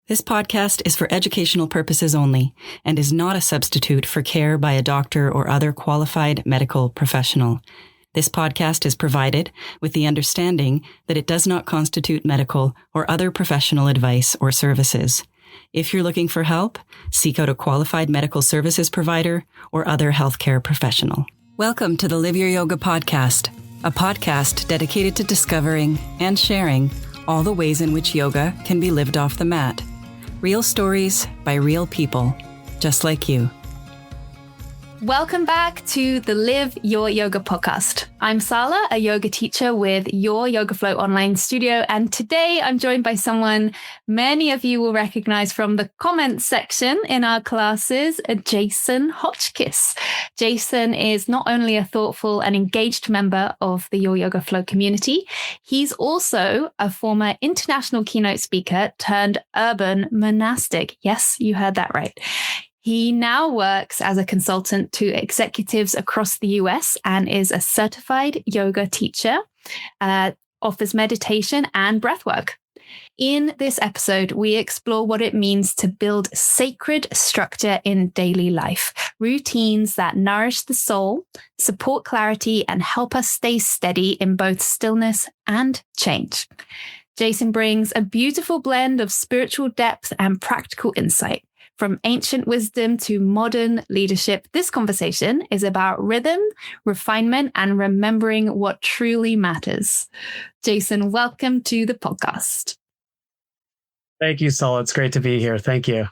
This podcast is for educational purposes only and is not a substitute for care by a doctor or other qualified medical professional. This podcast is provided with the understanding that it does not constitute medical or other professional advice or services. If you're looking for help, seek out a qualified medical services provider or other healthcare professional. Welcome to the Live Your Yoga podcast, a podcast dedicated to discovering and sharing all the ways in which yoga can be lived off the mat. Real stories by real people, just like you. Welcome back to the Live Your Yoga podcast. I'm Salla, a yoga teacher with Your Yoga Flow online studio. And today I'm joined by someone many of you will recognize from the comments section in our classes, Jason Hotchkiss. Jason is not only a thoughtful and engaged member of the Your Yoga Flow community, he's also a former international keynote speaker turned urban monastic. Yes, you heard that right. He now works as a consultant to executives across the US and is a certified yoga teacher, offers meditation and breathwork. In this episode, we explore what it means to build sacred structure in daily life, routines that nourish the soul, support clarity, and help us stay steady in both stillness and change. Jason brings a beautiful blend of spiritual depth and practical insight. From ancient wisdom to modern leadership, this conversation is about rhythm, refinement, and remembering what truly matters. Jason, welcome to the podcast. Thank you, Salla. It's great to be here. Thank you.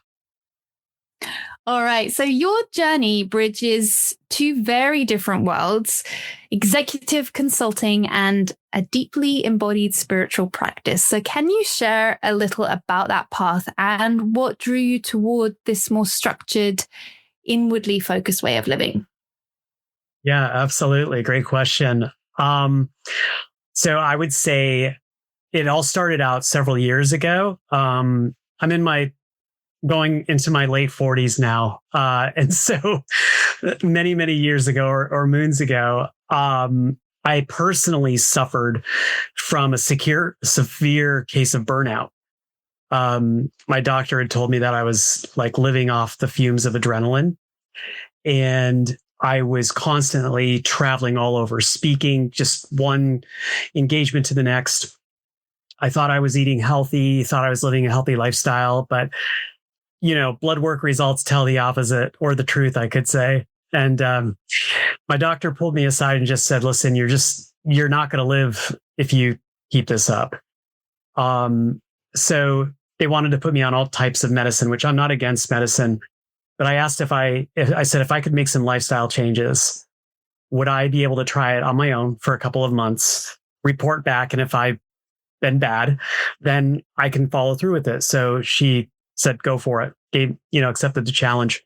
All right. So your journey bridges two very different worlds, executive consulting and a deeply embodied spiritual practice. So can you share a little about that path and what drew you toward this more structured, inwardly focused way of living? Yeah, absolutely. Great question. So I would say it all started out several years ago. I'm going into my late 40s now. And so many, many years ago or moons ago, I personally suffered from a severe case of burnout. My doctor had told me that I was like living off the fumes of adrenaline. And I was constantly traveling all over, speaking just one engagement to the next. I thought I was eating healthy, thought I was living a healthy lifestyle, but blood work results tell the opposite, or the truth, I could say. And my doctor pulled me aside and just said, listen, you're not going to live if you keep this up. So they wanted to put me on all types of medicine, which I'm not against medicine. But I asked if I could make some lifestyle changes, would I be able to try it on my own for a couple of months, report back, and if I've been bad, then I can follow through with it. So she said, go for it. Accepted the challenge.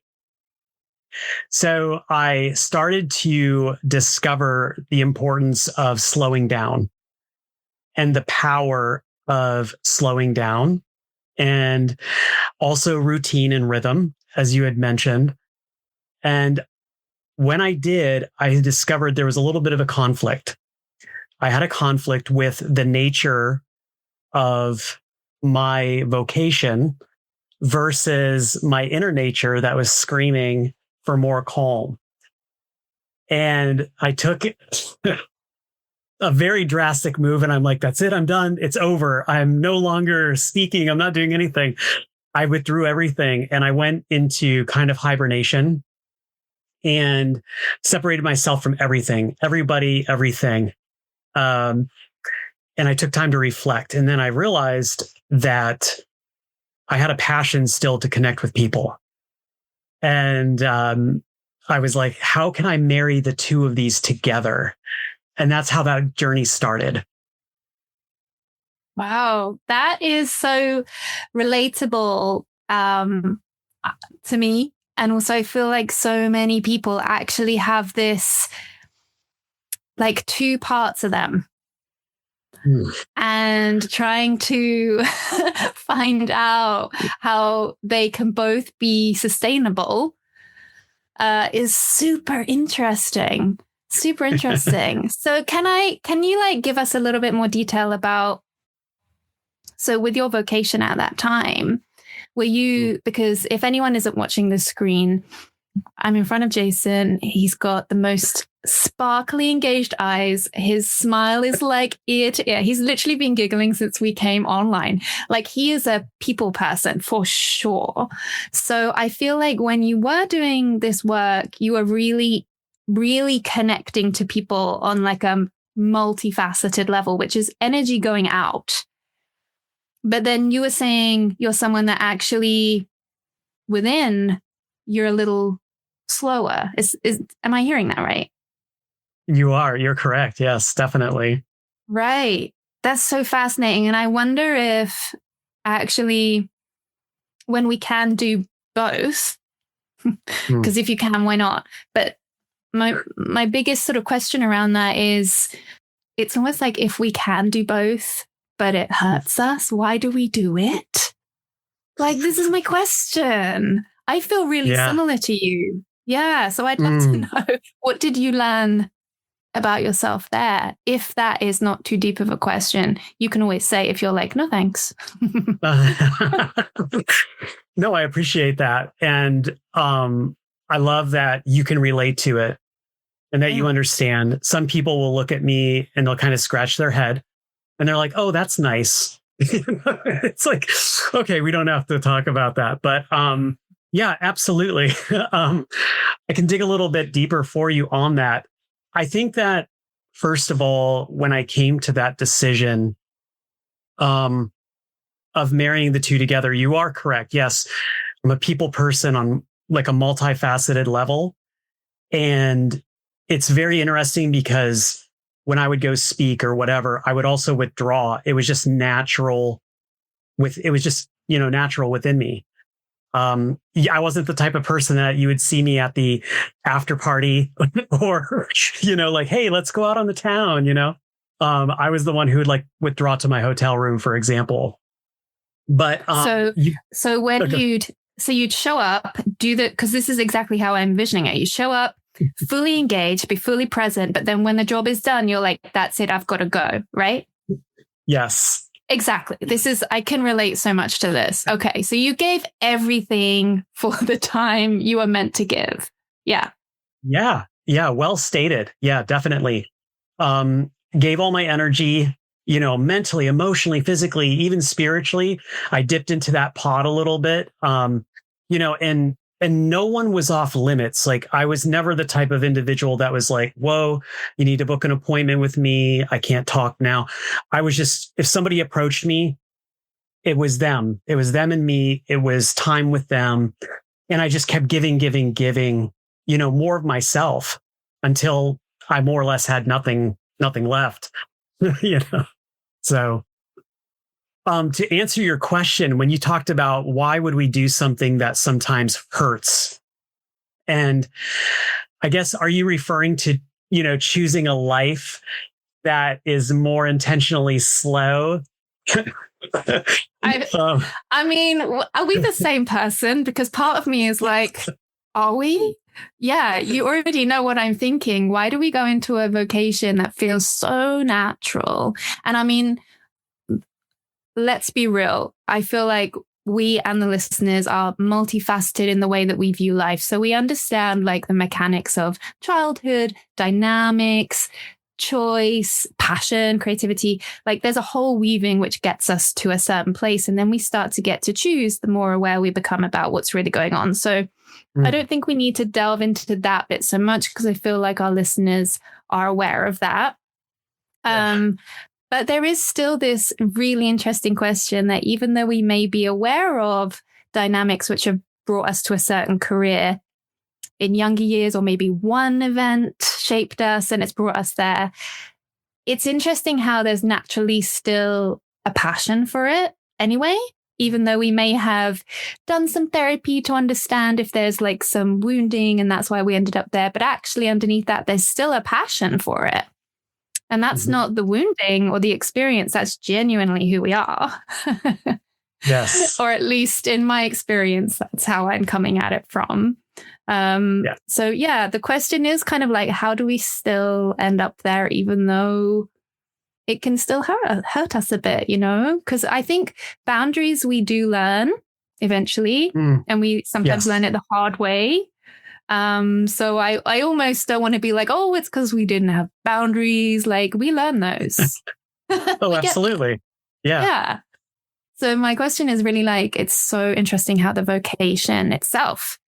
So I started to discover the importance of slowing down and the power of slowing down, and also routine and rhythm, as you had mentioned. And when I did, I discovered there was a little bit of a conflict. I had a conflict with the nature of my vocation versus my inner nature that was screaming for more calm. And I took a very drastic move, and I'm like, that's it. I'm done. It's over. I'm no longer speaking. I'm not doing anything. I withdrew everything and I went into kind of hibernation and separated myself from everything, everybody, everything. And I took time to reflect. And then I realized that I had a passion still to connect with people. And I was like, how can I marry the two of these together? And that's how that journey started. Wow, that is so relatable to me. And also I feel like so many people actually have this, like, two parts of them. And trying to find out how they can both be sustainable is super interesting. Super interesting. So can you like give us a little bit more detail about, so with your vocation at that time, Were you, because if anyone isn't watching the screen, I'm in front of Jason. He's got the most sparkly, engaged eyes. His smile is like ear to ear. He's literally been giggling since we came online. Like, he is a people person for sure. So I feel like when you were doing this work, you were really, really connecting to people on like a multifaceted level, which is energy going out. But then you were saying you're someone that actually within, you're a little slower. Am I hearing that right? You're correct. Yes, definitely. Right. That's so fascinating. And I wonder if actually when we can do both, because if you can, why not? But my biggest sort of question around that is, it's almost like if we can do both, but it hurts us, why do we do it? Like, this is my question. I feel really similar to you. Yeah. So I'd love to know, what did you learn about yourself there? If that is not too deep of a question, you can always say, if you're like, no, thanks. No, I appreciate that. And I love that you can relate to it and that you understand. Some people will look at me and they'll kind of scratch their head and they're like, oh, that's nice. It's like, okay, we don't have to talk about that. But yeah, absolutely. I can dig a little bit deeper for you on that. I think that, first of all, when I came to that decision of marrying the two together, you are correct. Yes, I'm a people person on like a multifaceted level. And it's very interesting because when I would go speak or whatever, I would also withdraw. It was just natural natural within me. I wasn't the type of person that you would see me at the after party or, like, hey, let's go out on the town, I was the one who would like withdraw to my hotel room, for example. But you'd show up, because this is exactly how I'm envisioning it. You show up, fully engaged, be fully present, but then when the job is done, you're like, that's it, I've got to go, right? Yes. Exactly. I can relate so much to this. Okay. So you gave everything for the time you were meant to give. Yeah. Yeah. Yeah. Well stated. Yeah, definitely. Gave all my energy, mentally, emotionally, physically, even spiritually. I dipped into that pot a little bit, and no one was off limits. Like, I was never the type of individual that was like, whoa, you need to book an appointment with me. I can't talk now. I was just, if somebody approached me, it was them. It was them and me. It was time with them. And I just kept giving, more of myself until I more or less had nothing left, So, to answer your question, when you talked about why would we do something that sometimes hurts? And I guess, are you referring to, choosing a life that is more intentionally slow? I mean, are we the same person? Because part of me is like, are we? Yeah, you already know what I'm thinking. Why do we go into a vocation that feels so natural? And I mean, let's be real. I feel like we and the listeners are multifaceted in the way that we view life. So we understand like the mechanics of childhood, dynamics, choice, passion, creativity. Like, there's a whole weaving which gets us to a certain place. And then we start to get to choose the more aware we become about what's really going on. So I don't think we need to delve into that bit so much, because I feel like our listeners are aware of that. But there is still this really interesting question that, even though we may be aware of dynamics which have brought us to a certain career in younger years, or maybe one event shaped us and it's brought us there, it's interesting how there's naturally still a passion for it anyway, even though we may have done some therapy to understand if there's like some wounding and that's why we ended up there. But actually underneath that, there's still a passion for it. And that's not the wounding or the experience. That's genuinely who we are. Yes. Or at least in my experience, that's how I'm coming at it from. So yeah, the question is kind of like, how do we still end up there, even though it can still hurt us a bit, Because I think boundaries we do learn eventually. And we sometimes learn it the hard way. So I almost don't want to be like, oh, it's because we didn't have boundaries. Like, we learn those. Oh, absolutely. Yeah. So my question is really like, it's so interesting how the vocation itself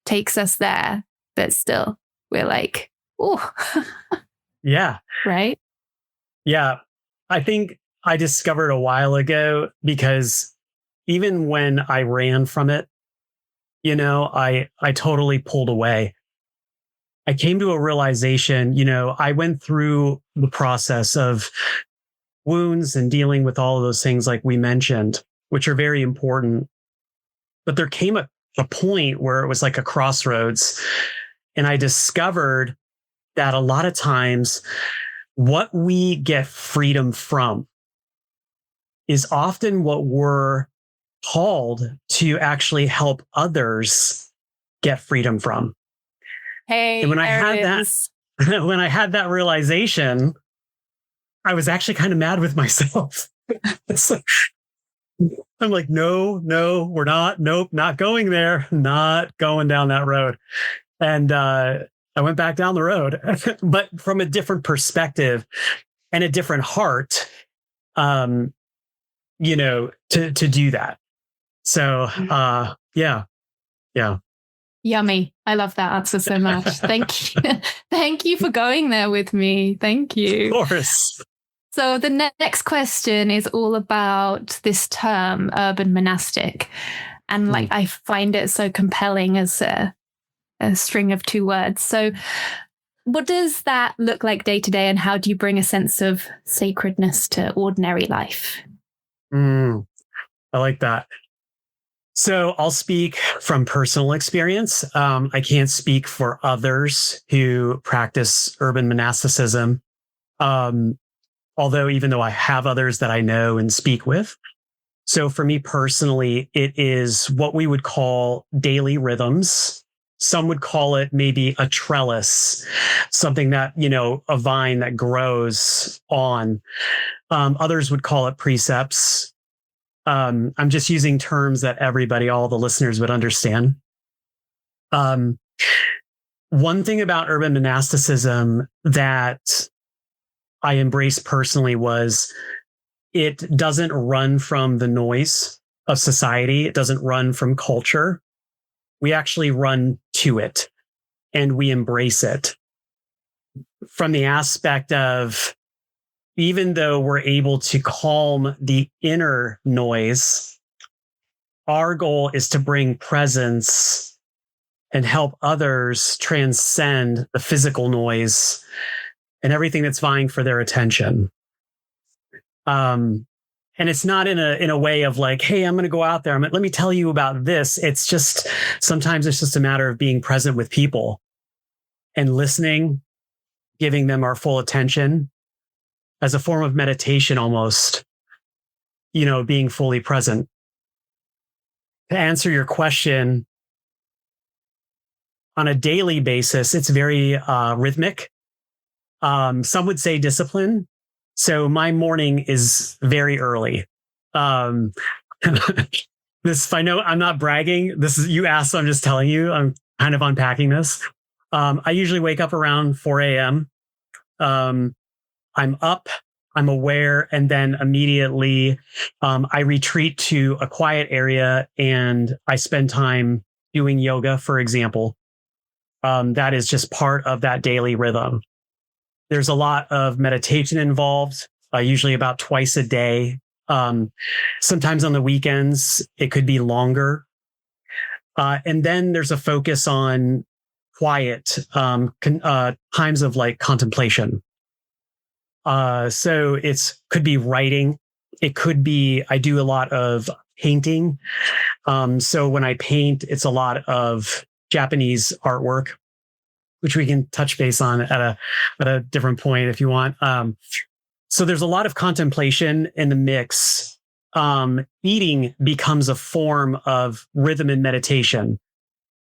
takes us there, but still we're like, oh, yeah. Right. Yeah. I think I discovered a while ago, because even when I ran from it, I totally pulled away. I came to a realization, I went through the process of wounds and dealing with all of those things like we mentioned, which are very important. But there came a point where it was like a crossroads. And I discovered that a lot of times what we get freedom from is often what we're called to actually help others get freedom from. Hey, and when I had that realization, I was actually kind of mad with myself. So, I'm like, no, we're not. Nope, not going there. Not going down that road. And I went back down the road, but from a different perspective and a different heart, to do that. So, yeah. Yummy. I love that answer so much. Thank you. Thank you for going there with me. Thank you. Of course. So the next question is all about this term, urban monastic. And I find it so compelling as a string of two words. So what does that look like day to day, and how do you bring a sense of sacredness to ordinary life? I like that. So I'll speak from personal experience. I can't speak for others who practice urban monasticism. Although even though I have others that I know and speak with. So for me personally, it is what we would call daily rhythms. Some would call it maybe a trellis, something that, a vine that grows on. Others would call it precepts. I'm just using terms that all the listeners would understand. One thing about urban monasticism that I embraced personally was it doesn't run from the noise of society. It doesn't run from culture. We actually run to it and we embrace it from the aspect of, even though we're able to calm the inner noise, our goal is to bring presence and help others transcend the physical noise and everything that's vying for their attention. And it's not in a way of like, hey, I'm going to go out there. Let me tell you about this. It's just, sometimes it's just a matter of being present with people and listening, giving them our full attention as a form of meditation, almost, being fully present. To answer your question, on a daily basis, it's very rhythmic. Some would say discipline. So my morning is very early. If I know I'm not bragging, this is, you asked, so I'm just telling you, I'm kind of unpacking this. I usually wake up around 4 a.m. I'm up, I'm aware, and then immediately I retreat to a quiet area and I spend time doing yoga, for example. That is just part of that daily rhythm. There's a lot of meditation involved, usually about twice a day. Sometimes on the weekends, it could be longer. And then there's a focus on quiet times of like contemplation. So could be writing. It could be, I do a lot of painting. So when I paint, it's a lot of Japanese artwork, which we can touch base on at a different point if you want. So there's a lot of contemplation in the mix. Eating becomes a form of rhythm and meditation.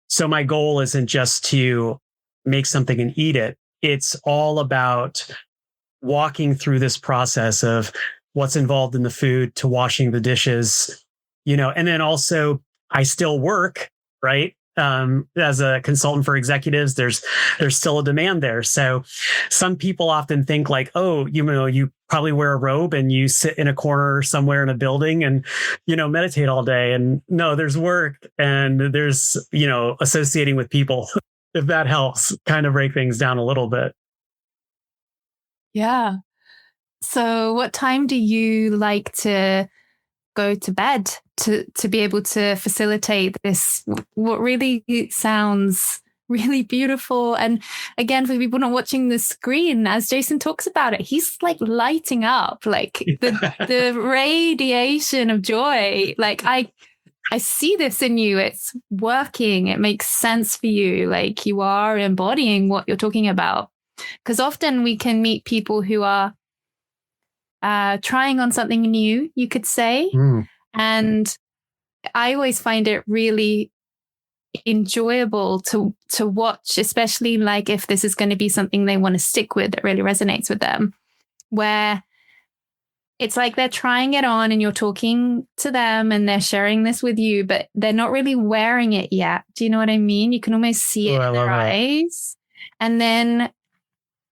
So my goal isn't just to make something and eat it. It's all about walking through this process of what's involved in the food to washing the dishes, and then also I still work, right? As a consultant for executives, there's still a demand there. So some people often think like, oh, you probably wear a robe and you sit in a corner somewhere in a building and, meditate all day. And no, there's work and there's, associating with people. If that helps kind of break things down a little bit. Yeah. So what time do you like to go to bed to be able to facilitate this, what really sounds really beautiful? And again, for people not watching the screen, as Jason talks about it, he's like lighting up, like the radiation of joy. Like I see this in you. It's working. It makes sense for you. Like you are embodying what you're talking about. Because often we can meet people who are trying on something new, you could say. And I always find it really enjoyable to watch, especially like if this is going to be something they want to stick with that really resonates with them, where it's like they're trying it on and you're talking to them and they're sharing this with you, but they're not really wearing it yet. Do you know what I mean? You can almost see it in their eyes. And then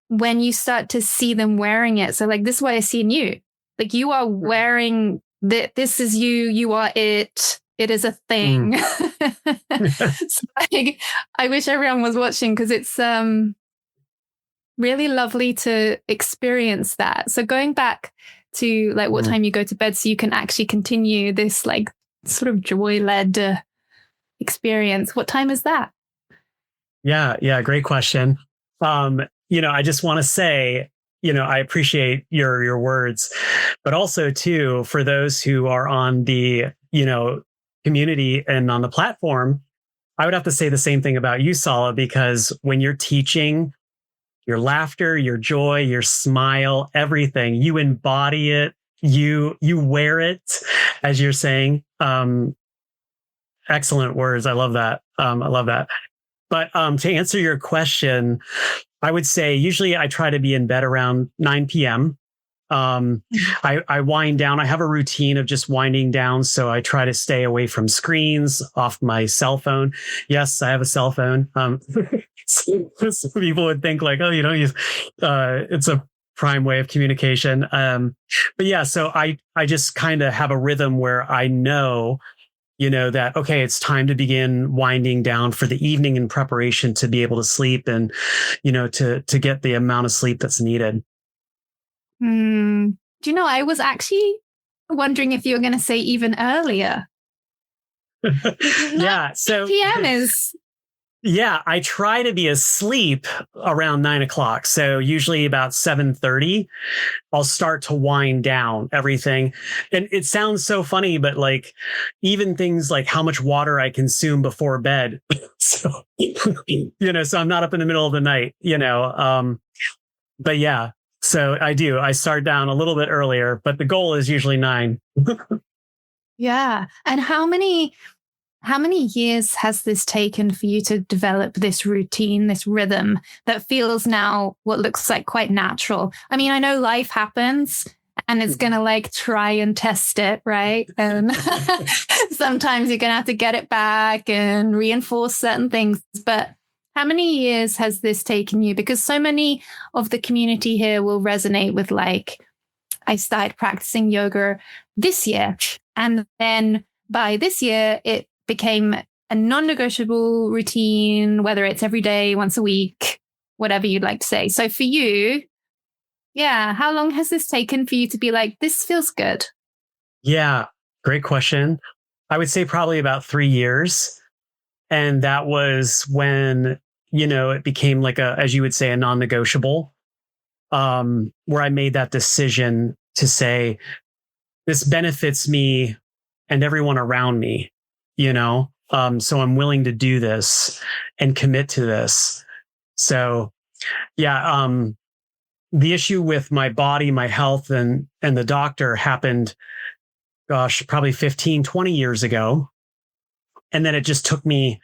when you start to see them wearing it, so like this is what I see in you. Like you are wearing this is you are it. It is a thing. So, like, I wish everyone was watching because it's really lovely to experience that. So going back to like what time you go to bed so you can actually continue this like sort of joy-led experience. What time is that? Yeah, great question. I just want to say, I appreciate your words, but also too, for those who are on the, community and on the platform, I would have to say the same thing about you, Salla, because when you're teaching, your laughter, your joy, your smile, everything, you embody it, you wear it, as you're saying. Excellent words. I love that. But to answer your question, I would say usually I try to be in bed around 9 p.m. I wind down. I have a routine of just winding down. So I try to stay away from screens, off my cell phone. Yes, I have a cell phone. Some people would think like, oh, you don't use, it's a prime way of communication. But yeah, so I just kind of have a rhythm where I know, that, okay, it's time to begin winding down for the evening in preparation to be able to sleep and, to get the amount of sleep that's needed. Do you know, I was actually wondering if you were going to say even earlier. Yeah. So PM is. Yeah, I try to be asleep around 9 o'clock. So usually about 7:30, I'll start to wind down everything. And it sounds so funny, but like even things like how much water I consume before bed. So, so I'm not up in the middle of the night, but yeah, so I start down a little bit earlier, but the goal is usually 9. Yeah. And how many years has this taken for you to develop this routine, this rhythm that feels now what looks like quite natural? I mean, I know life happens and it's going to like try and test it, right? And sometimes you're going to have to get it back and reinforce certain things. But how many years has this taken you? Because so many of the community here will resonate with like, I started practicing yoga this year. And then by this year, it became a non-negotiable routine, whether it's every day, once a week, whatever you'd like to say. So for you, yeah, how long has this taken for you to be like, this feels good? Yeah, great question. I would say probably about 3 years. And that was when, it became like as you would say, a non-negotiable, where I made that decision to say, this benefits me and everyone around me, so I'm willing to do this and commit to this. So yeah, the issue with my body, my health and the doctor happened, probably 15, 20 years ago. And then it just took me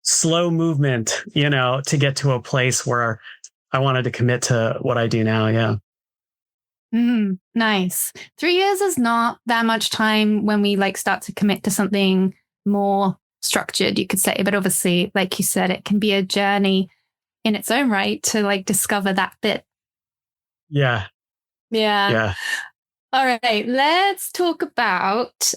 slow movement, to get to a place where I wanted to commit to what I do now. Yeah. Nice. 3 years is not that much time when we like start to commit to something more structured, you could say. But obviously, like you said, it can be a journey in its own right to like discover that bit. Yeah. Yeah. All right. Let's talk about,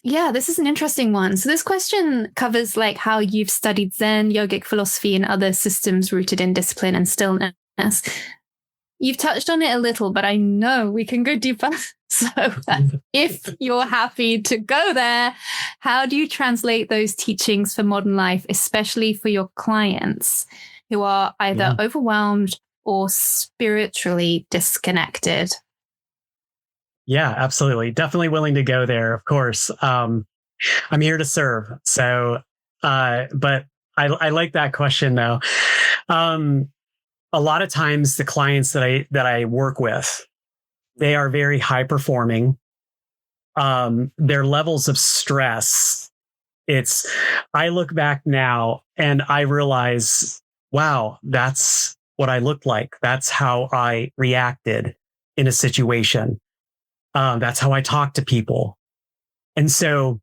this is an interesting one. So this question covers like how you've studied Zen, yogic philosophy, and other systems rooted in discipline and stillness. You've touched on it a little, but I know we can go deeper. So if you're happy to go there, how do you translate those teachings for modern life, especially for your clients who are either overwhelmed or spiritually disconnected? Yeah, absolutely. Definitely willing to go there. Of course. I'm here to serve. So, but I like that question though. A lot of times the clients that I work with, they are very high performing. Their levels of stress, I look back now and I realize, wow, that's what I looked like. That's how I reacted in a situation. That's how I talk to people. And so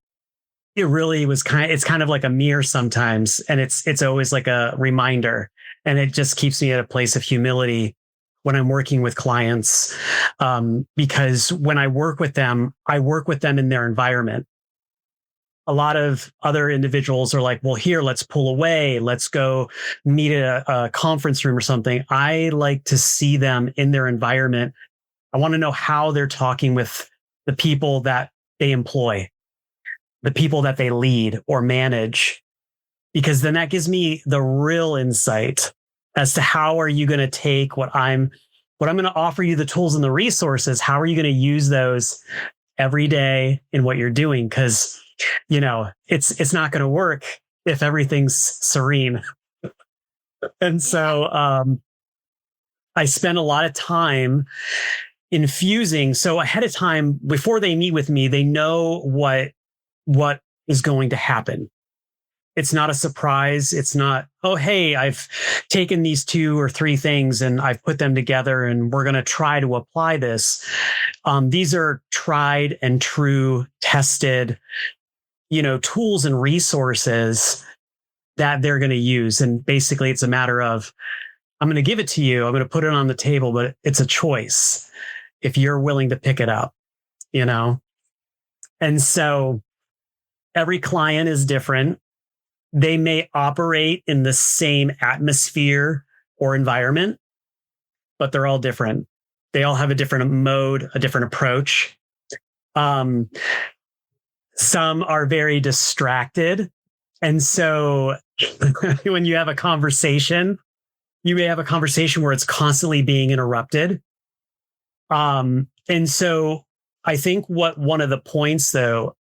it really was it's kind of like a mirror sometimes. And it's always like a reminder. And it just keeps me at a place of humility when I'm working with clients. Because when I work with them in their environment. A lot of other individuals are like, well, here, let's pull away. Let's go meet at a conference room or something. I like to see them in their environment. I want to know how they're talking with the people that they employ, the people that they lead or manage, because then that gives me the real insight as to how are you going to take what I'm going to offer you, the tools and the resources. How are you going to use those every day in what you're doing? Because, it's not going to work if everything's serene. And so I spend a lot of time infusing. So ahead of time, before they meet with me, they know what is going to happen. It's not a surprise. It's not, oh, hey, I've taken these 2 or 3 things and I've put them together and we're going to try to apply this. These are tried and true, tested, tools and resources that they're going to use. And basically it's a matter of, I'm going to give it to you. I'm going to put it on the table, but it's a choice if you're willing to pick it up, And so every client is different. They may operate in the same atmosphere or environment, but they're all different. They all have a different mode, a different approach. Some are very distracted. And so when you have a conversation, you may have a conversation where it's constantly being interrupted. And so I think one of the points though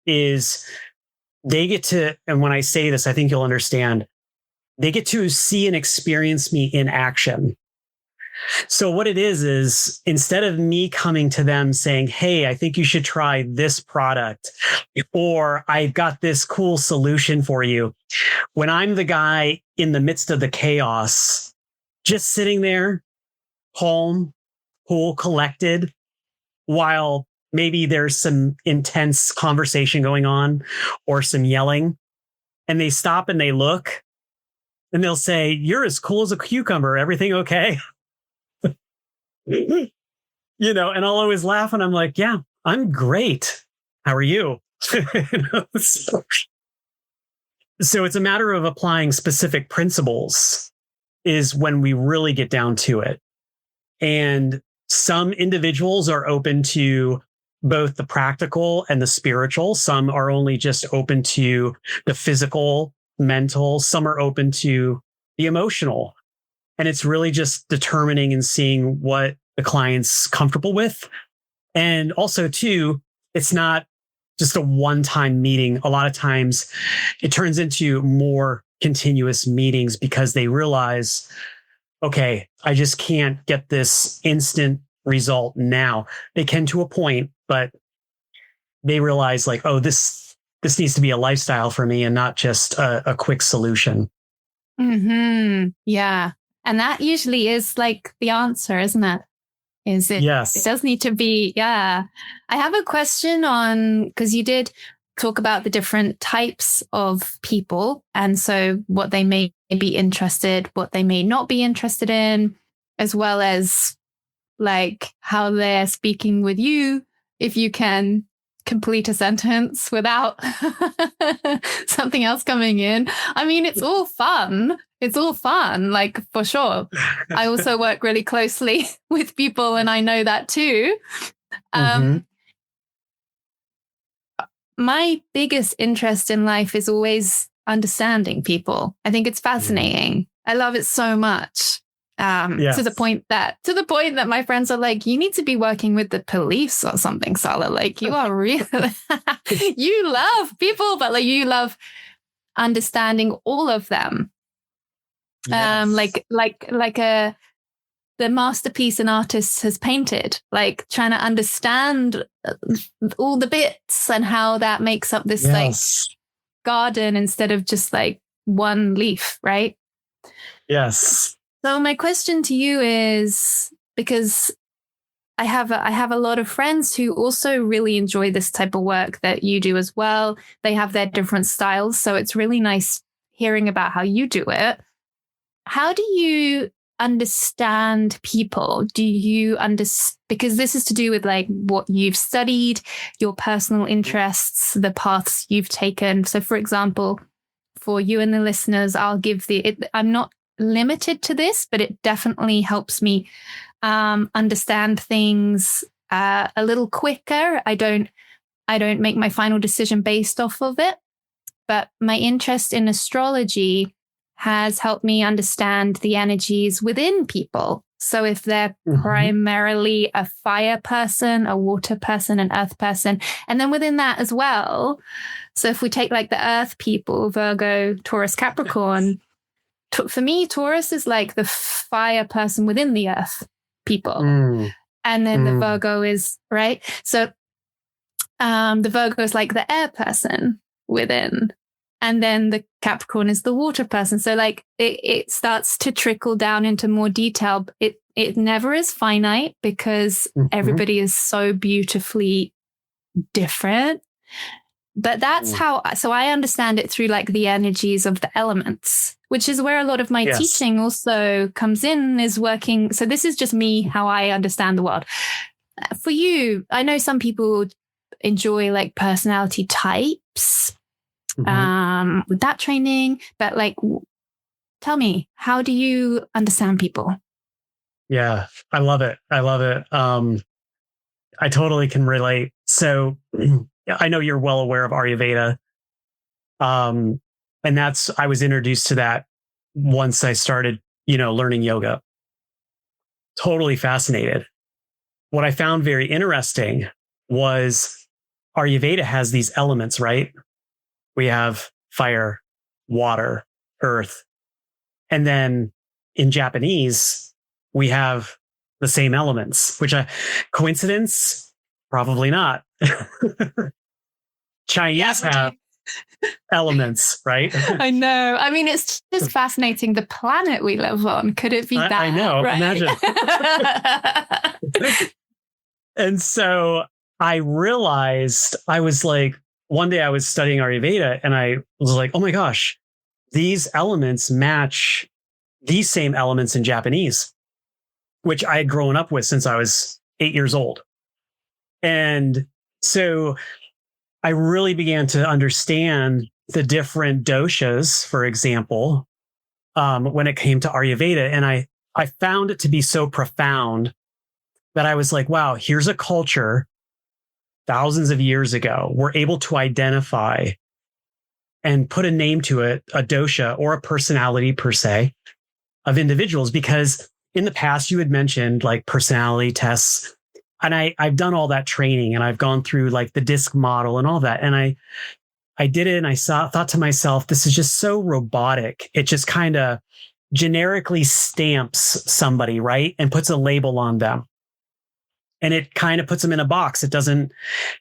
is they get to, and when I say this, I think you'll understand, they get to see and experience me in action. So what it is instead of me coming to them saying, hey, I think you should try this product, or I've got this cool solution for you. When I'm the guy in the midst of the chaos, just sitting there, calm, cool, collected, while maybe there's some intense conversation going on or some yelling, and they stop and they look and they'll say, you're as cool as a cucumber. Everything okay? And I'll always laugh and I'm like, yeah, I'm great. How are you? So it's a matter of applying specific principles is when we really get down to it. And some individuals are open to both the practical and the spiritual. Some are only just open to the physical, mental. Some are open to the emotional. And it's really just determining and seeing what the client's comfortable with. And also, too, it's not just a one-time meeting. A lot of times it turns into more continuous meetings because they realize, okay, I just can't get this instant result now. They can to a point, but they realize like, oh, this needs to be a lifestyle for me and not just a quick solution. Mm-hmm. Yeah. And that usually is like the answer, isn't it? Is it? Yes. It does need to be. Yeah. I have a question on, because you did talk about the different types of people. And so what they may be interested, what they may not be interested in, as well as like how they're speaking with you. If you can complete a sentence without something else coming in. I mean, it's all fun. It's all fun, like for sure. I also work really closely with people, and I know that too. My biggest interest in life is always understanding people. I think it's fascinating. I love it so much. To the point that my friends are like, you need to be working with the police or something, Salla. Like, you are really, you love people, but like you love understanding all of them. Yes. The masterpiece an artist has painted, like trying to understand all the bits and how that makes up this like garden instead of just like one leaf, right? Yes. So my question to you is, because I have a lot of friends who also really enjoy this type of work that you do as well. They have their different styles. So it's really nice hearing about how you do it. How do you understand people? Do you understand, because this is to do with like what you've studied, your personal interests, the paths you've taken. So for example, for you and the listeners, I'll give I'm not limited to this, but it definitely helps me understand things a little quicker. I don't make my final decision based off of it, but my interest in astrology has helped me understand the energies within people. So if they're primarily a fire person, a water person, an earth person, and then within that as well. So if we take like the earth people, Virgo, Taurus, Capricorn, for me, Taurus is like the fire person within the earth people. And then the Virgo is, right? So the Virgo is like the air person within. And then the Capricorn is the water person. So like it starts to trickle down into more detail. It never is finite because everybody is so beautifully different. But that's so I understand it through like the energies of the elements, which is where a lot of my teaching also comes in, is working. So this is just me, how I understand the world. For you, I know some people enjoy like personality types with that training, but like, tell me, how do you understand people? Yeah, I love it. I totally can relate. So I know you're well aware of Ayurveda. And I was introduced to that once I started, learning yoga. Totally fascinated. What I found very interesting was Ayurveda has these elements, right? We have fire, water, earth. And then in Japanese, we have the same elements, which coincidence? Probably not. Chinese have elements, right? I know. I mean, it's just fascinating. The planet we live on. Could it be that? I know. Right? Imagine. And so I realized, I was like, one day I was studying Ayurveda and I was like, oh my gosh, these elements match these same elements in Japanese, which I had grown up with since I was 8 years old. And so I really began to understand the different doshas, for example, when it came to Ayurveda. And I found it to be so profound that I was like, wow, here's a culture thousands of years ago were able to identify and put a name to it, a dosha or a personality per se of individuals. Because in the past, you had mentioned like personality tests. And I've done all that training and I've gone through like the DISC model and all that. And I did it and I thought to myself, this is just so robotic. It just kind of generically stamps somebody, right? And puts a label on them. And it kind of puts them in a box. It doesn't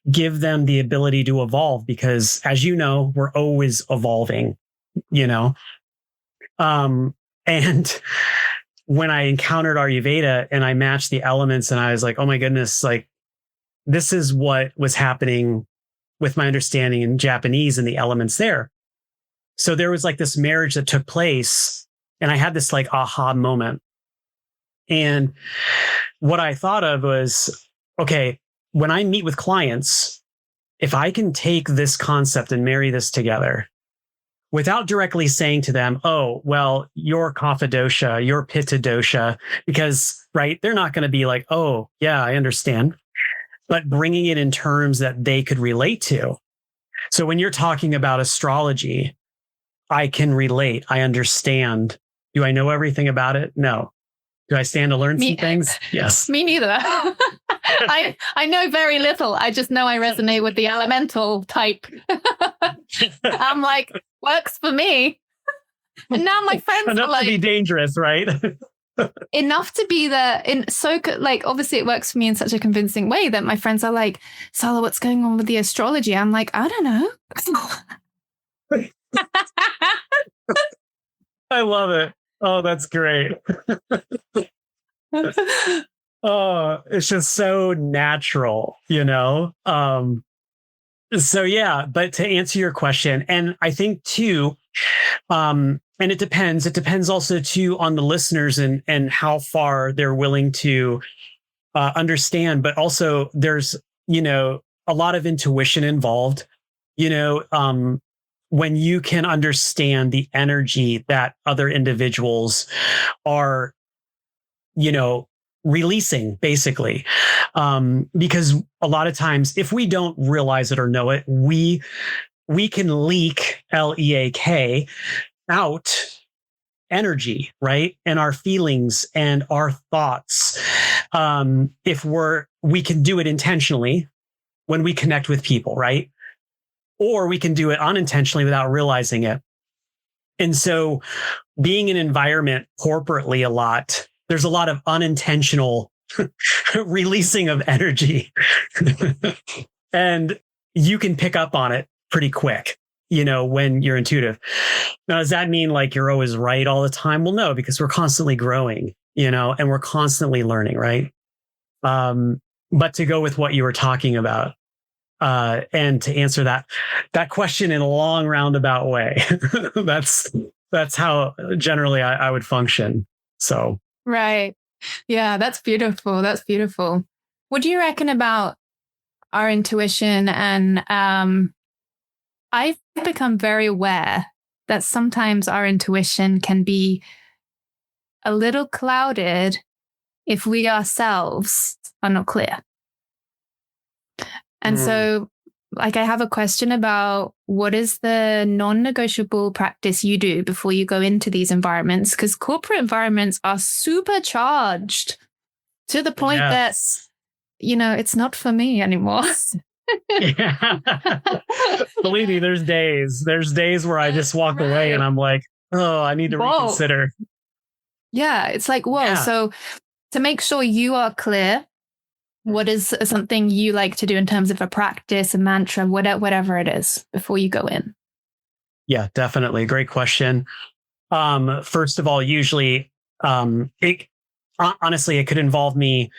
give them the ability to evolve because, as you know, we're always evolving, And when I encountered Ayurveda and I matched the elements and I was like, oh my goodness, like this is what was happening with my understanding in Japanese and the elements there. So there was like this marriage that took place and I had this like aha moment. And what I thought of was, okay, when I meet with clients, if I can take this concept and marry this together without directly saying to them, oh, well, you're kapha dosha, you're pitta dosha, because, right, they're not going to be like, oh, yeah, I understand, but bringing it in terms that they could relate to. So when you're talking about astrology, I can relate. I understand. Do I know everything about it? No. Do I stand to learn some things? Yes. Me neither. I know very little. I just know I resonate with the elemental type. I'm like, works for me. And now my friends enough are like, to be dangerous, right? enough to be there. Like, obviously it works for me in such a convincing way that my friends are like, Salla, what's going on with the astrology? I'm like, I don't know. I love it. Oh, that's great. Oh, it's just so natural, you know? So yeah, but to answer your question, and I think too, and it depends also too on the listeners and how far they're willing to understand, but also there's, you know, a lot of intuition involved, you know, when you can understand the energy that other individuals are, you know, releasing basically. Because a lot of times if we don't realize it or know it, we can leak LEAK out energy, right? And our feelings and our thoughts. If we can do it intentionally when we connect with people, right? Or we can do it unintentionally without realizing it. And so being in environment corporately a lot, there's a lot of unintentional releasing of energy. And you can pick up on it pretty quick, you know, when you're intuitive. Now, does that mean like you're always right all the time? Well, no, because we're constantly growing, you know, and we're constantly learning, right? But to go with what you were talking about, and to answer that question in a long roundabout way, that's how generally I would function. So. Right. Yeah, that's beautiful. That's beautiful. What do you reckon about our intuition? And I've become very aware that sometimes our intuition can be a little clouded if we ourselves are not clear. And so, like, I have a question about what is the non-negotiable practice you do before you go into these environments? Because corporate environments are supercharged to the point that, you know, it's not for me anymore. Yeah. Believe me, there's days where I just walk away and I'm like, oh, I need to reconsider. Yeah, it's like, whoa. Yeah. So to make sure you are clear, what is something you like to do in terms of a practice, a mantra, whatever it is before you go in? Yeah, definitely. Great question. First of all, usually, honestly, it could involve me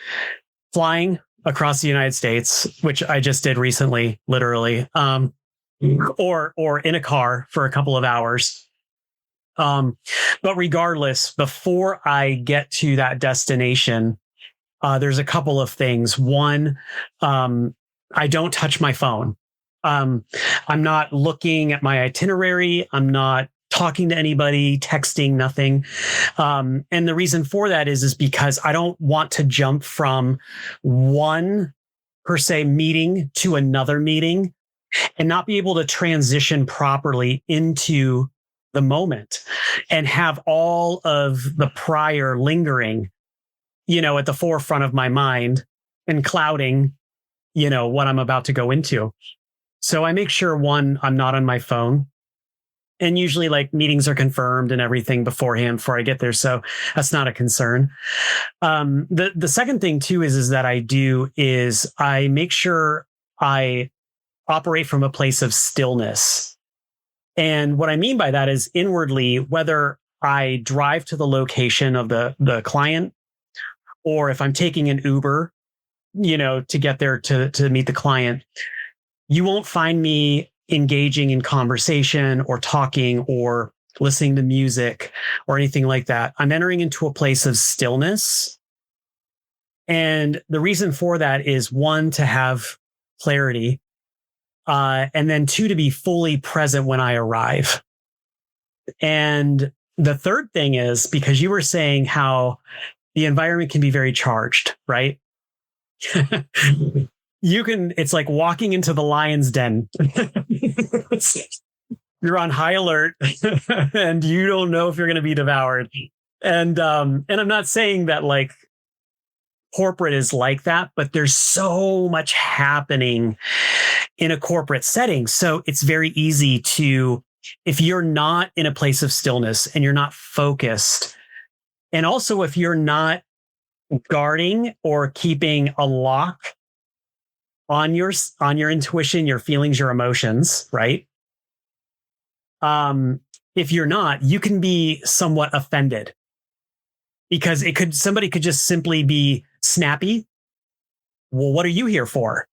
flying across the United States, which I just did recently, literally, or in a car for a couple of hours. But regardless, before I get to that destination, there's a couple of things. One, I don't touch my phone. I'm not looking at my itinerary. I'm not talking to anybody, texting, nothing. And the reason for that is because I don't want to jump from one per se meeting to another meeting and not be able to transition properly into the moment and have all of the prior lingering, you know, at the forefront of my mind and clouding, you know, what I'm about to go into. So I make sure, one, I'm not on my phone. And usually like meetings are confirmed and everything beforehand before I get there. So that's not a concern. The second thing too is that I make sure I operate from a place of stillness. And what I mean by that is inwardly, whether I drive to the location of the client, or if I'm taking an Uber, to get there to meet the client, you won't find me engaging in conversation or talking or listening to music or anything like that. I'm entering into a place of stillness. And the reason for that is, one, to have clarity, and then two, to be fully present when I arrive. And the third thing is, because you were saying how the environment can be very charged, right? It's like walking into the lion's den. You're on high alert and you don't know if you're going to be devoured. And I'm not saying that like corporate is like that, but there's so much happening in a corporate setting. So it's very easy to, if you're not in a place of stillness and you're not focused, and also if you're not guarding or keeping a lock on your intuition, your feelings, your emotions, right? If you're not, you can be somewhat offended, because somebody could just simply be snappy. Well, what are you here for?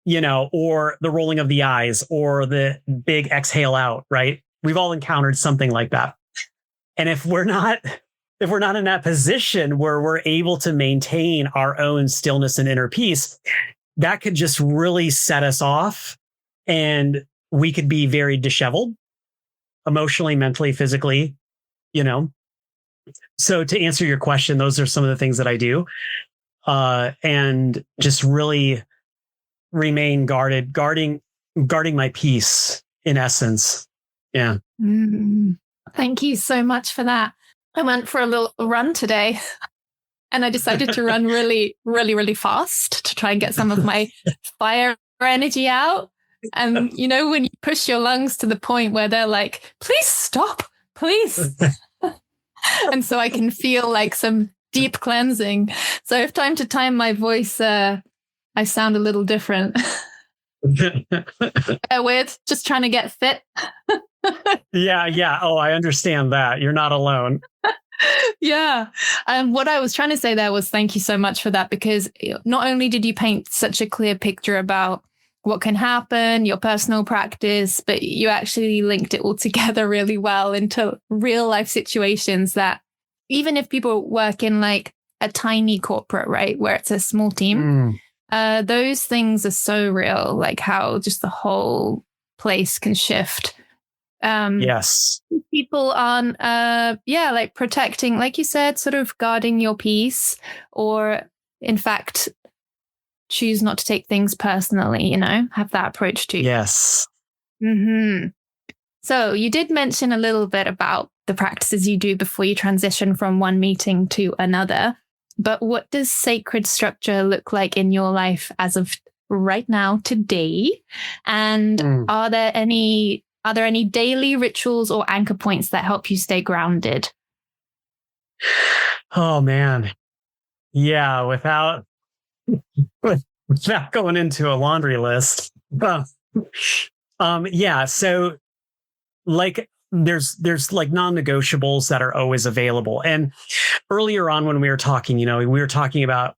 Or the rolling of the eyes, or the big exhale out, right? We've all encountered something like that. And if we're not in that position where we're able to maintain our own stillness and inner peace, that could just really set us off, and we could be very disheveled emotionally, mentally, physically, So to answer your question, those are some of the things that I do, and just really remain guarding my peace in essence. Yeah. Thank you so much for that. I went for a little run today, and I decided to run really, really, really fast to try and get some of my fire energy out. And, when you push your lungs to the point where they're like, please stop, please. And so I can feel like some deep cleansing. So if time to time my voice, I sound a little different. With just trying to get fit. Yeah. Oh, I understand that. You're not alone. Yeah. And what I was trying to say there was thank you so much for that, because not only did you paint such a clear picture about what can happen, your personal practice, but you actually linked it all together really well into real life situations that even if people work in like a tiny corporate, right, where it's a small team, those things are so real, like how just the whole place can shift. Yes. People on, like protecting, like you said, sort of guarding your peace, or in fact, choose not to take things personally, have that approach too. Yes. Mm-hmm. So you did mention a little bit about the practices you do before you transition from one meeting to another. But what does sacred structure look like in your life as of right now, today? And are there any daily rituals or anchor points that help you stay grounded? Oh, man. Yeah, without going into a laundry list. Yeah. So like there's like non-negotiables that are always available. And earlier on when we were talking, we were talking about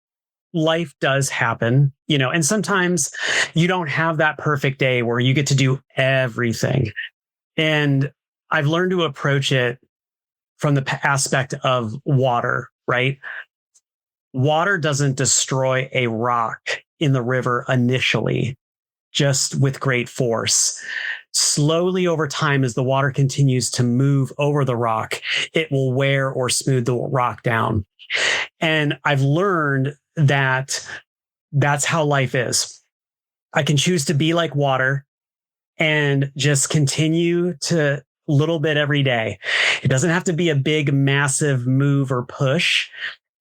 life does happen, and sometimes you don't have that perfect day where you get to do everything. And I've learned to approach it from the aspect of water, right? Water doesn't destroy a rock in the river initially, just with great force. Slowly over time, as the water continues to move over the rock, it will wear or smooth the rock down. And I've learned that that's how life is. I can choose to be like water and just continue to little bit every day. It doesn't have to be a big, massive move or push.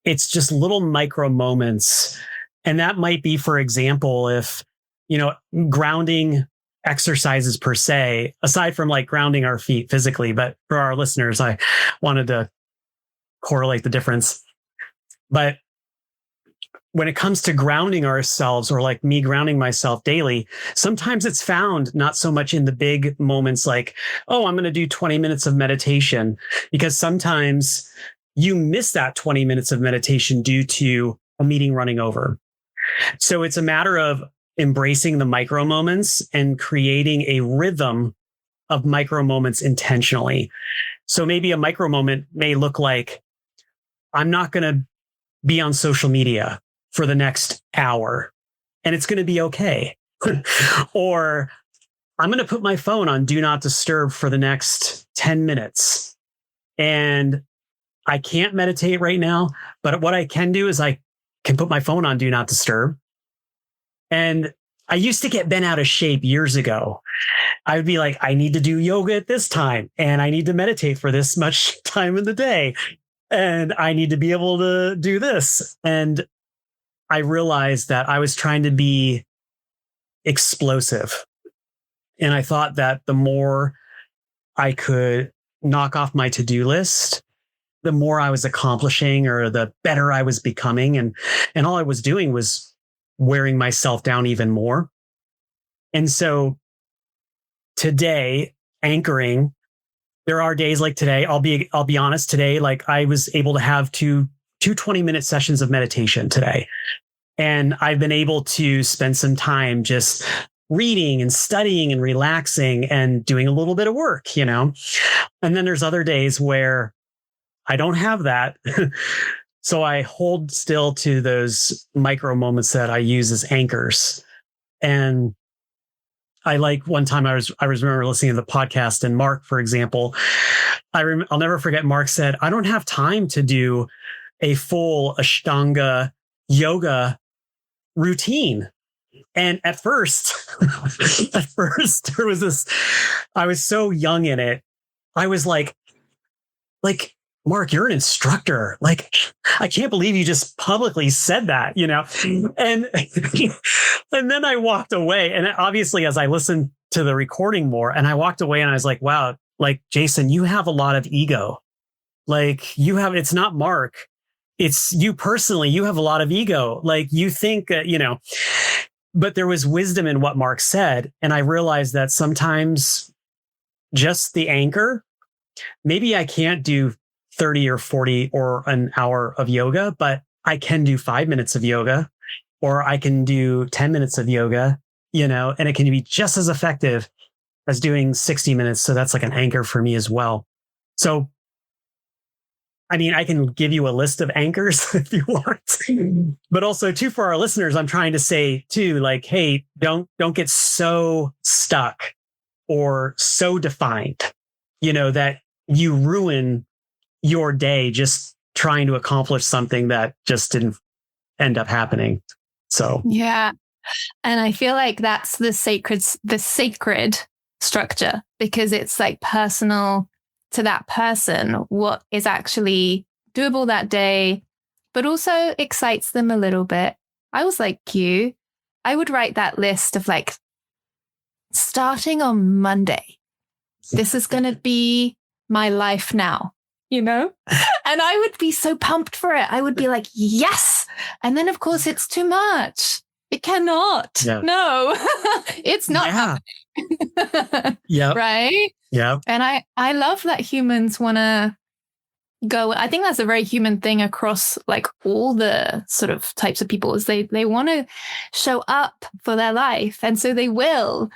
It's just little micro moments. And that might be, for example, if, grounding exercises per se, aside from like grounding our feet physically, but for our listeners, I wanted to correlate the difference. But when it comes to grounding ourselves, or like me grounding myself daily, sometimes it's found not so much in the big moments like, oh, I'm going to do 20 minutes of meditation, because sometimes you miss that 20 minutes of meditation due to a meeting running over. So it's a matter of embracing the micro moments and creating a rhythm of micro moments intentionally. So maybe a micro moment may look like, I'm not going to be on social media for the next hour, and it's going to be okay. Or I'm going to put my phone on do not disturb for the next 10 minutes. And I can't meditate right now, but what I can do is I can put my phone on do not disturb. And I used to get bent out of shape years ago. I would be like, I need to do yoga at this time, and I need to meditate for this much time in the day, and I need to be able to do this. And I realized that I was trying to be explosive. And I thought that the more I could knock off my to-do list, the more I was accomplishing, or the better I was becoming. And all I was doing was wearing myself down even more. And so today, anchoring, there are days like today, I'll be honest, today, like I was able to have two 20-minute sessions of meditation today. And I've been able to spend some time just reading and studying and relaxing and doing a little bit of work, you know? And then there's other days where I don't have that. So I hold still to those micro moments that I use as anchors. And I like one time I remember listening to the podcast, and Mark, for example, I'll never forget, Mark said, I don't have time to do a full Ashtanga yoga routine. And at first there was this, I was so young in it. I was like, Mark, you're an instructor. Like, I can't believe you just publicly said that, you know? And then I walked away. And obviously, as I listened to the recording more, and I walked away and I was like, wow, like, Jason, you have a lot of ego. Like, it's not Mark. It's you personally. You have a lot of ego. Like, you think, you know, but there was wisdom in what Mark said. And I realized that sometimes just the anchor, maybe I can't do 30 or 40 or an hour of yoga, but I can do 5 minutes of yoga, or I can do 10 minutes of yoga, you know, and it can be just as effective as doing 60 minutes. So that's like an anchor for me as well. So, I mean, I can give you a list of anchors if you want, but also too, for our listeners, I'm trying to say too, like, hey, don't get so stuck or so defined, you know, that you ruin your day just trying to accomplish something that just didn't end up happening. So, yeah. And I feel like that's the sacred structure, because it's like personal to that person, what is actually doable that day, but also excites them a little bit. I was like you. I would write that list of like, starting on Monday, this is going to be my life now, you know? And I would be so pumped for it. I would be like, yes. And then, of course, it's too much. It cannot. Yeah. No, it's not happening. Yeah. Right? Yeah. And I love that humans want to go. I think that's a very human thing across like all the sort of types of people, is they want to show up for their life. And so they will.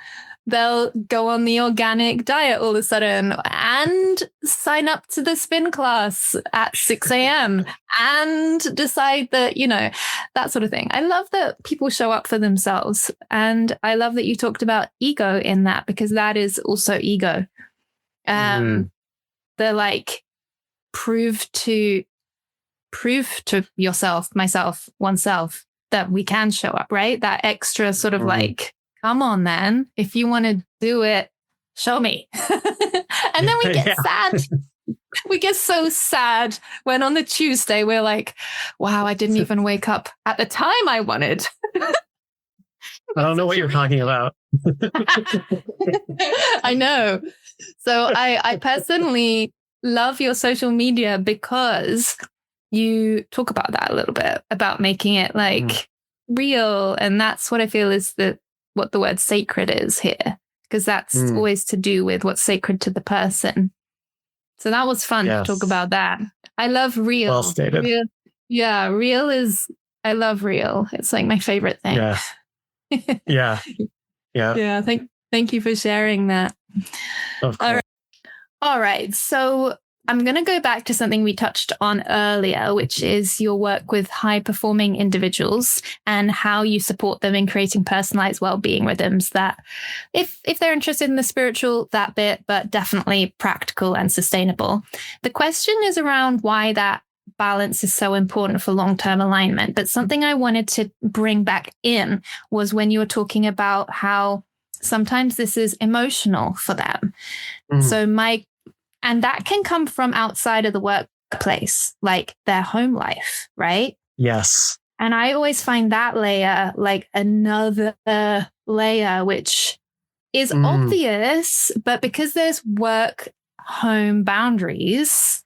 They'll go on the organic diet all of a sudden and sign up to the spin class at 6 a.m. and decide that, you know, that sort of thing. I love that people show up for themselves. And I love that you talked about ego in that, because that is also ego. The like prove to yourself, myself, oneself, that we can show up, right? That extra sort of like, come on, then. If you want to do it, show me. And then we get sad. We get so sad when on the Tuesday we're like, wow, I didn't even wake up at the time I wanted. I don't know what you're talking about. I know. So I personally love your social media because you talk about that a little bit, about making it like real. And that's what I feel is what the word sacred is here, because that's always to do with what's sacred to the person. So that was fun to talk about that. I love real. Well stated. Real, I love real. It's like my favorite thing. Yeah. Yeah. Thank you for sharing that. Of course. All right. So I'm going to go back to something we touched on earlier, which is your work with high-performing individuals and how you support them in creating personalized well-being rhythms that, if they're interested in the spiritual, that bit, but definitely practical and sustainable. The question is around why that balance is so important for long-term alignment. But something I wanted to bring back in was when you were talking about how sometimes this is emotional for them. So and that can come from outside of the workplace, like their home life, right? Yes. And I always find that layer like another layer, which is obvious, but because there's work-home boundaries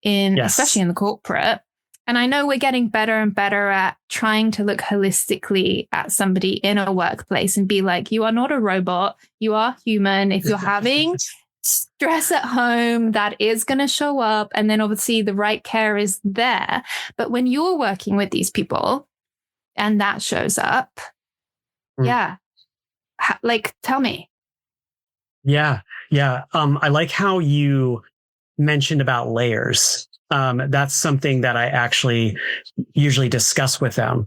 especially in the corporate, and I know we're getting better and better at trying to look holistically at somebody in a workplace and be like, you are not a robot, you are human. If you're having stress at home, that is going to show up. And then obviously the right care is there. But when you're working with these people and that shows up, tell me. Yeah. I like how you mentioned about layers. That's something that I actually usually discuss with them.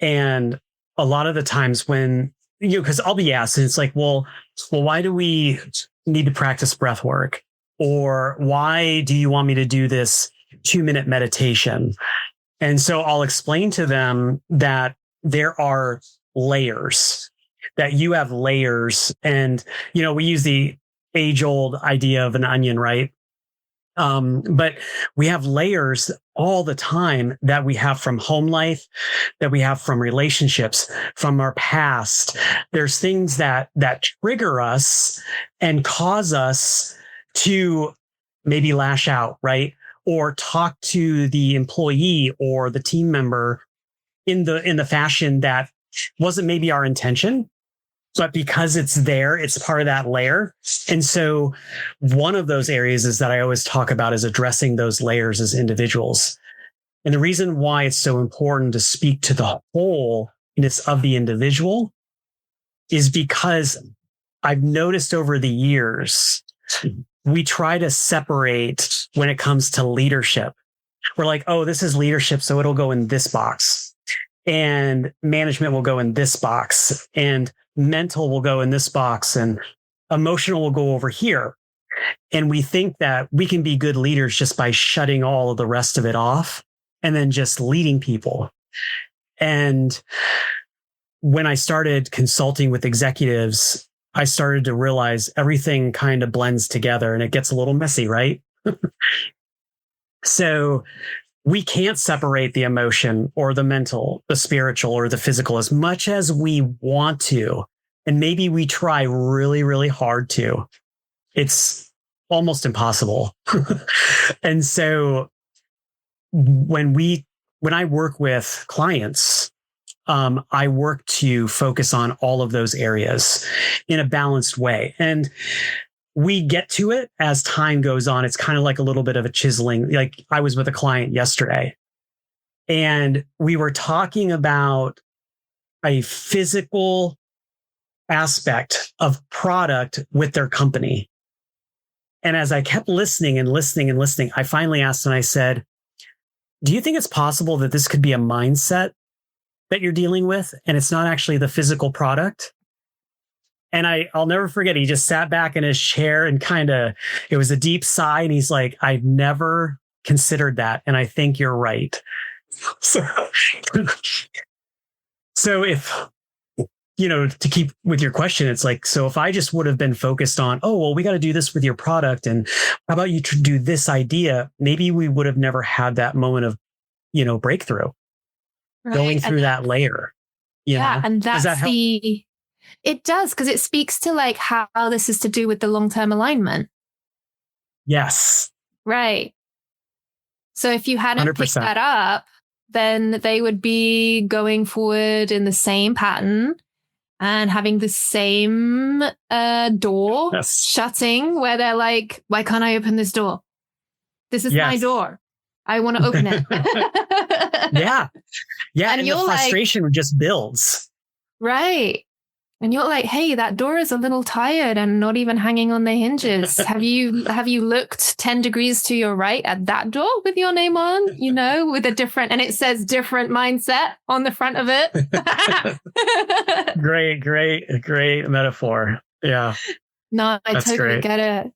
And a lot of the times when, because I'll be asked, and it's like, well, why do we need to practice breath work? Or why do you want me to do this 2-minute meditation? And so I'll explain to them that there are layers, that you have layers. And, we use the age-old idea of an onion, right? But we have layers all the time that we have from home life, that we have from relationships, from our past. There's things that trigger us and cause us to maybe lash out, right? Or talk to the employee or the team member in the fashion that wasn't maybe our intention. But because it's there, it's part of that layer. And so one of those areas is that I always talk about is addressing those layers as individuals. And the reason why it's so important to speak to the wholeness of the individual is because I've noticed over the years, we try to separate when it comes to leadership. We're like, oh, this is leadership, so it'll go in this box. And management will go in this box. And mental will go in this box, and emotional will go over here. And we think that we can be good leaders just by shutting all of the rest of it off and then just leading people. And when I started consulting with executives, I started to realize everything kind of blends together and it gets a little messy, right? So we can't separate the emotion or the mental, the spiritual or the physical as much as we want to. And maybe we try really, really hard to. It's almost impossible. And so when I work with clients, I work to focus on all of those areas in a balanced way. And we get to it as time goes on. It's kind of like a little bit of a chiseling. Like I was with a client yesterday and we were talking about a physical aspect of product with their company. And as I kept listening and listening and listening, I finally asked and I said, do you think it's possible that this could be a mindset that you're dealing with and it's not actually the physical product? And I'll never forget, he just sat back in his chair and it was a deep sigh. And he's like, I've never considered that. And I think you're right. So if, to keep with your question, it's like, so if I just would have been focused on, oh, well, we got to do this with your product. And how about you do this idea? Maybe we would have never had that moment of, breakthrough, right? Going through that layer. And that's it does, because it speaks to like how this is to do with the long-term alignment. Yes. Right. So if you hadn't 100%. picked that up, then they would be going forward in the same pattern and having the same door shutting, where they're like, why can't I open this door? This is my door. I want to open it. Yeah. And the frustration just builds. Right. And you're like, hey, that door is a little tired and not even hanging on the hinges. Have you looked 10 degrees to your right at that door with your name on, with a different, and it says different mindset on the front of it. Great metaphor. Yeah. No, I totally get it.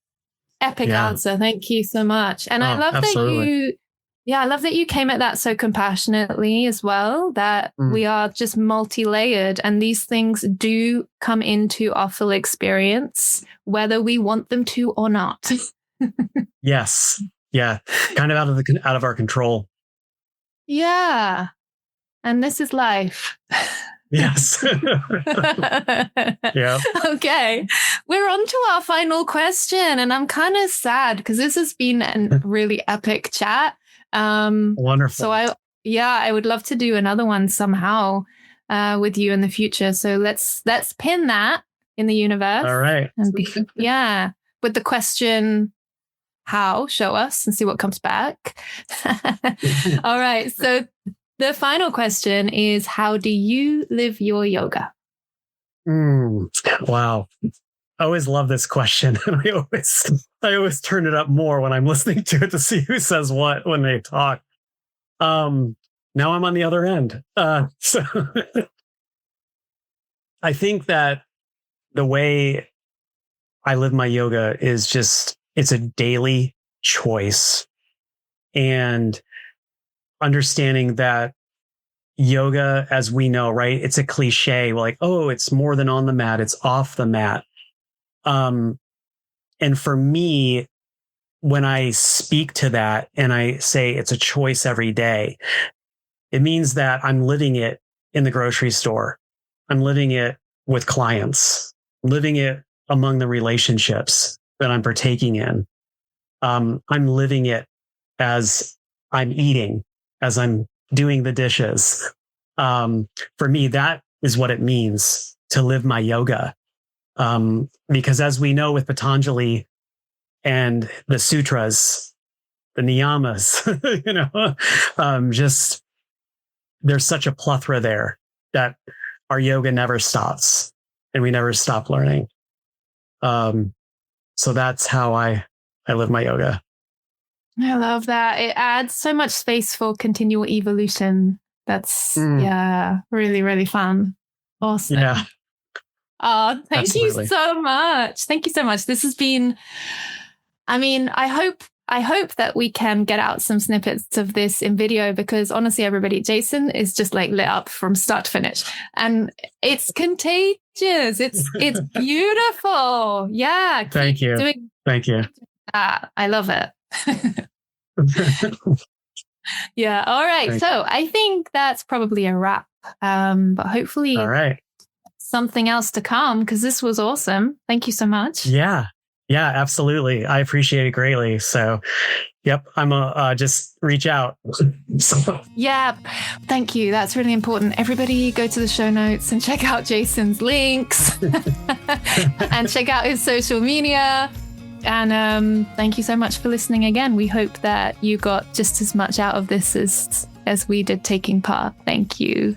Epic answer. Thank you so much. And I love that I love that you came at that so compassionately as well, that we are just multi-layered and these things do come into our full experience, whether we want them to or not. Yes. Yeah. Kind of out of our control. Yeah. And this is life. Yes. Yeah. Okay. We're on to our final question. And I'm kind of sad because this has been a really epic chat. Wonderful. So I would love to do another one somehow with you in the future. So let's pin that in the universe. All right. With the question, how? Show us and see what comes back. All right. So the final question is, how do you live your yoga? Wow. I always love this question. And I always turn it up more when I'm listening to it to see who says what when they talk. Now I'm on the other end. So I think that the way I live my yoga is it's a daily choice, and understanding that yoga, as we know, right? It's a cliche. We're like, oh, it's more than on the mat. It's off the mat. And for me, when I speak to that and I say it's a choice every day, it means that I'm living it in the grocery store. I'm living it with clients, living it among the relationships that I'm partaking in. I'm living it as I'm eating, as I'm doing the dishes. For me, that is what it means to live my yoga. Because as we know with Patanjali and the sutras, the niyamas, there's such a plethora there that our yoga never stops and we never stop learning. So that's how I live my yoga. I love that. It adds so much space for continual evolution. That's really, really fun. Awesome. Yeah. Oh, thank Absolutely. you so much. Thank you so much. This has been, I hope that we can get out some snippets of this in video, because honestly, everybody, Jason is just like lit up from start to finish and it's contagious. It's beautiful. Yeah. Thank you. Thank you. I love it. Yeah. All right. So I think that's probably a wrap. But hopefully all right, something else to come, because this was awesome. Thank you so much. Yeah, absolutely. I appreciate it greatly. So, yep, I'm just reach out. Yeah, thank you. That's really important. Everybody go to the show notes and check out Jason's links and check out his social media. And thank you so much for listening again. We hope that you got just as much out of this as we did taking part. Thank you.